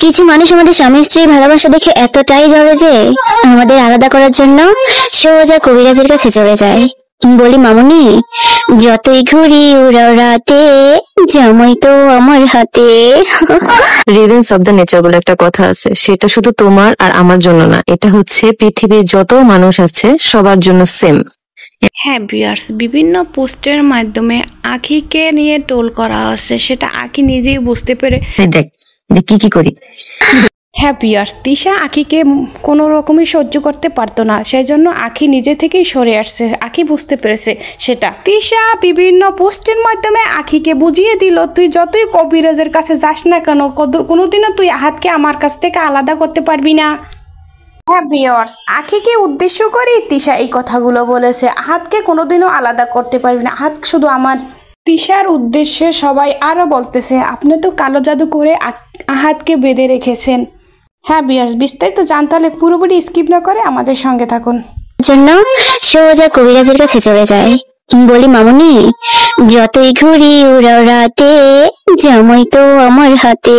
কিছু মানুষ আমাদের স্বামী স্ত্রীর ভালোবাসা দেখে এতটাই জড়ে যে আমাদের আলাদা করার জন্য সোজা কবিরাজের কাছে চলে যায়। বলি মামুনি, যতই ঘুরি উড়াও রাতে, জামাই তো আমার হাতে। রিভেন্স অফ দ্য নেচার বলে একটা কথা আছে, সেটা শুধু তোমার আর আমার জন্য না, এটা হচ্ছে পৃথিবীর যত মানুষ আছে সবার জন্য সেম। হ্যাঁ ভিউয়ার্স, বিভিন্ন পোস্টের মাধ্যমে আখিকে নিয়ে টোল করা হচ্ছে, সেটা আখি নিজেই বুঝতে পেরে দেখ যে কি করি। হ্যাঁ ভিউয়ার্স, তিশা আখিকে কোনো রকমই সহ্য করতে পারতো না, সেই জন্য আখি নিজে থেকেই সরে আসছে। আখি বুঝতে পেরেছে সেটা। তিশা বিভিন্ন পোস্টের মাধ্যমে আখিকে বুঝিয়ে দিল, তুই যতই কবিরাজের কাছে যাস না কেন, কোনোদিনও তুই আহাতকে আমার কাছ থেকে আলাদা করতে পারবি না। হ্যাঁ ভিউয়ার্স, আখিকে উদ্দেশ্য করে তিশা এই কথাগুলো বলেছে, আহাতকে কোনোদিনও আলাদা করতে পারবি না, আহাত শুধু আমার। তিশার উদ্দেশ্যে সবাই আরো বলতেছে, আপনি তো কালো জাদু করে আহাতকে বেঁধে রেখেছেন। হ্যাঁ ভিউয়ার্স, বিস্তারিত জানতে হলে পুরোপুরি স্কিপ না করে আমাদের সঙ্গে থাকুন। জন্য সোজা কবিরাজের কাছে চলে যায়। বলি মামুনি, যতই ঘুরি উড়াও রাতে, জামাই তো আমার হাতে।